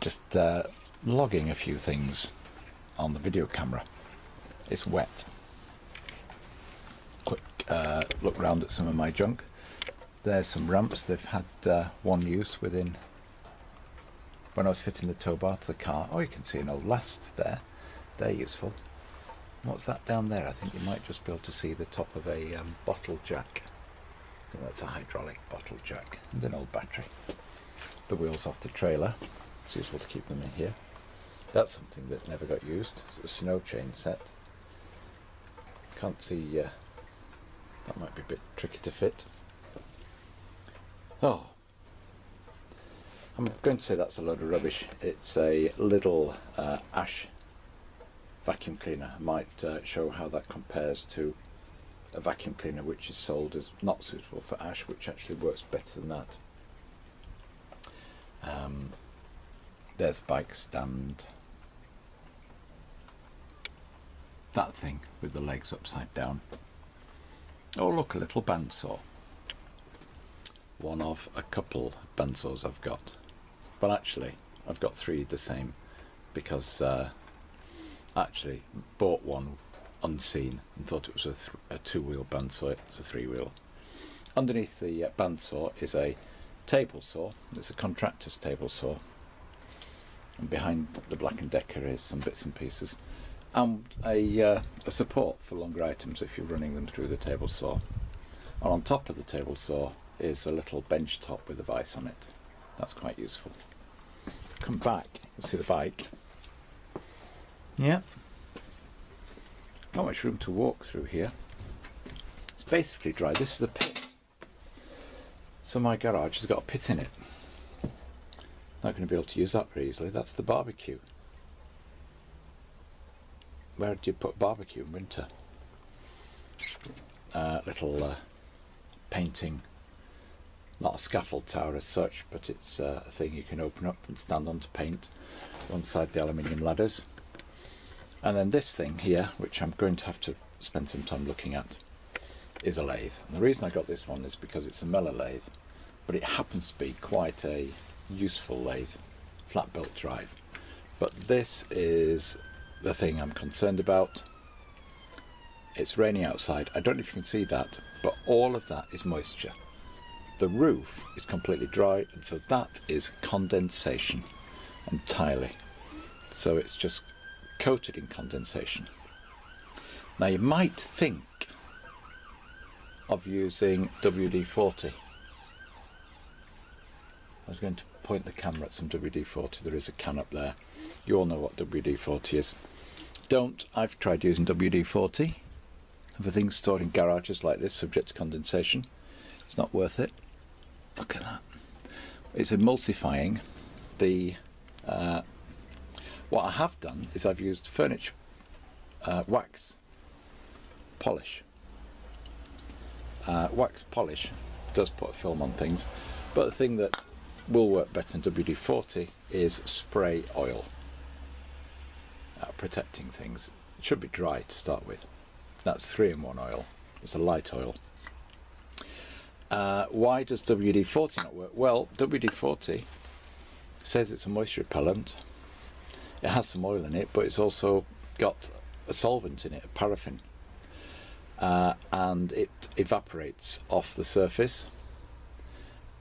just logging a few things on the video camera. It's wet. Quick look round at some of my junk. There's some ramps. They've had one use within when I was fitting the tow bar to the car. Oh, you can see an old last there. They're useful. What's that down there? I think you might just be able to see the top of a bottle jack. I think that's a hydraulic bottle jack and an old battery. The wheels off the trailer. It's useful to keep them in here. That's something that never got used. It's a snow chain set. Can't see, that might be a bit tricky to fit. Oh, I'm going to say that's a load of rubbish. It's a little ash vacuum cleaner. I might show how that compares to a vacuum cleaner which is sold as not suitable for ash, which actually works better than that. There's a bike stand. That thing with the legs upside down. Oh look, a little bandsaw. One of a couple bandsaws I've got. Well, actually I've got three the same, because I actually bought one unseen and thought it was a two-wheel bandsaw. It's a three-wheel. Underneath the bandsaw is a table saw. It's a contractor's table saw, and behind the Black & Decker is some bits and pieces, and a support for longer items if you're running them through the table saw. And on top of the table saw is a little bench top with a vise on it. That's quite useful. Come back, you'll see the bike. Yeah, not much room to walk through here. It's basically dry. This is a pit, so my garage has got a pit in it. Not going to be able to use that very easily. That's the barbecue. Where do you put barbecue in winter? Little painting, not a scaffold tower as such, but it's a thing you can open up and stand on to paint alongside the aluminium ladders. And then this thing here, which I'm going to have to spend some time looking at, is a lathe. And the reason I got this one is because it's a Mellor lathe, but it happens to be quite a useful lathe, flat belt drive. But this is the thing I'm concerned about. It's raining outside. I don't know if you can see that, but all of that is moisture. The roof is completely dry, and so that is condensation entirely. So it's just coated in condensation. Now you might think of using WD-40. I was going to point the camera at some WD-40. There is a can up there. You all know what WD-40 is. Don't. I've tried using WD-40 for things stored in garages like this, subject to condensation. It's not worth it. Look at that. It's emulsifying the what I have done is I've used furniture wax polish. Wax polish does put a film on things, but the thing that will work better than WD-40 is spray oil. Protecting things. It should be dry to start with. That's 3-in-1 oil. It's a light oil. Why does WD-40 not work? Well, WD-40 says it's a moisture repellent. It has some oil in it, but it's also got a solvent in it, a paraffin, and it evaporates off the surface,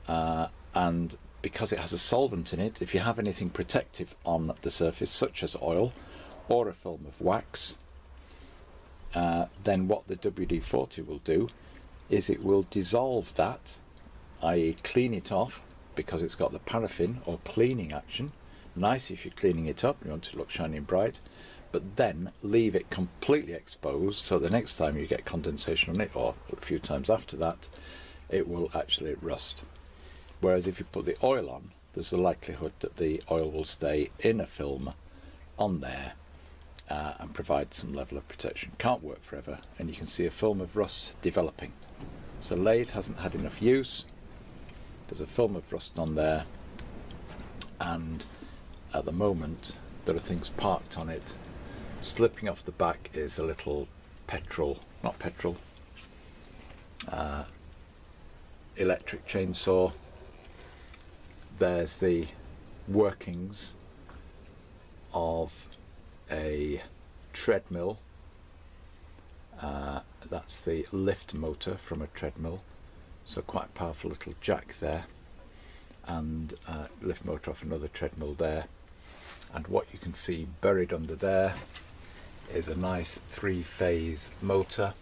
and because it has a solvent in it, if you have anything protective on the surface, such as oil or a film of wax, then what the WD-40 will do is it will dissolve that, i.e. clean it off, because it's got the paraffin or cleaning action. Nice if you're cleaning it up, you want it to look shiny and bright, but then leave it completely exposed, so the next time you get condensation on it, or a few times after that, it will actually rust. Whereas if you put the oil on, there's a likelihood that the oil will stay in a film on there and provide some level of protection. Can't work forever, and you can see a film of rust developing. So lathe hasn't had enough use. There's a film of rust on there, and at the moment there are things parked on it. Slipping off the back is a little electric chainsaw. There's the workings of a treadmill. That's the lift motor from a treadmill, so quite a powerful little jack there, and lift motor off another treadmill there. And what you can see buried under there is a nice 3-phase motor.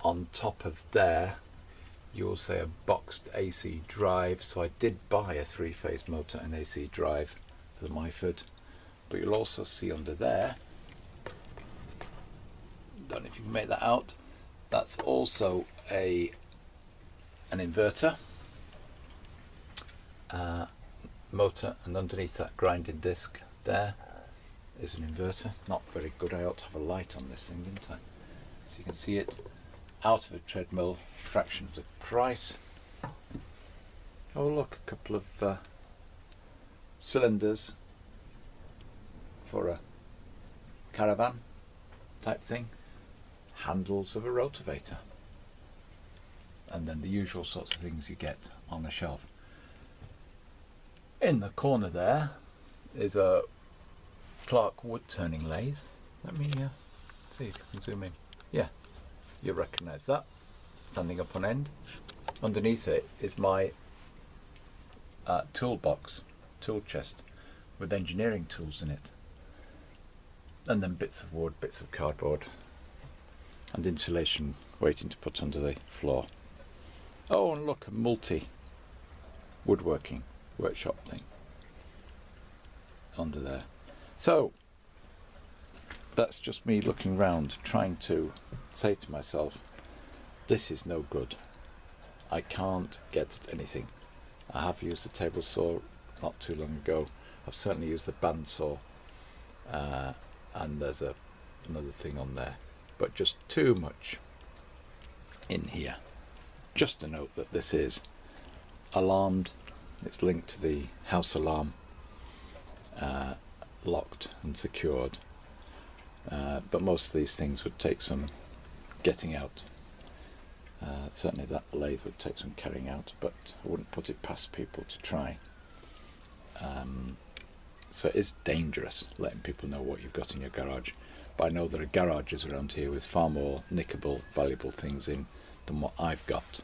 On top of there you'll see a boxed AC drive, so I did buy a 3-phase motor and AC drive for the Myford. But you'll also see under there, don't know if you can make that out, that's also an inverter motor, and underneath that grinding disc there is an inverter. Not very good. I ought to have a light on this thing, didn't I? So you can see it out of a treadmill, fraction of the price. Oh look, a couple of cylinders for a caravan type thing, handles of a rotavator, and then the usual sorts of things you get on a shelf. In the corner there is a Clark Woodturning lathe. Let me see if I can zoom in. Yeah, you'll recognise that, standing up on end. Underneath it is my toolbox, tool chest, with engineering tools in it, and then bits of wood, bits of cardboard, and insulation waiting to put under the floor. Oh, and look, a multi woodworking workshop thing under there. So that's just me looking round, trying to say to myself, this is no good. I can't get at anything. I have used a table saw not too long ago. I've certainly used the bandsaw, and there's another thing on there, but just too much in here. Just a note that this is alarmed. It's linked to the house alarm, locked and secured, but most of these things would take some getting out. Certainly that lathe would take some carrying out, but I wouldn't put it past people to try. So it is dangerous letting people know what you've got in your garage, but I know there are garages around here with far more nickable, valuable things in than what I've got.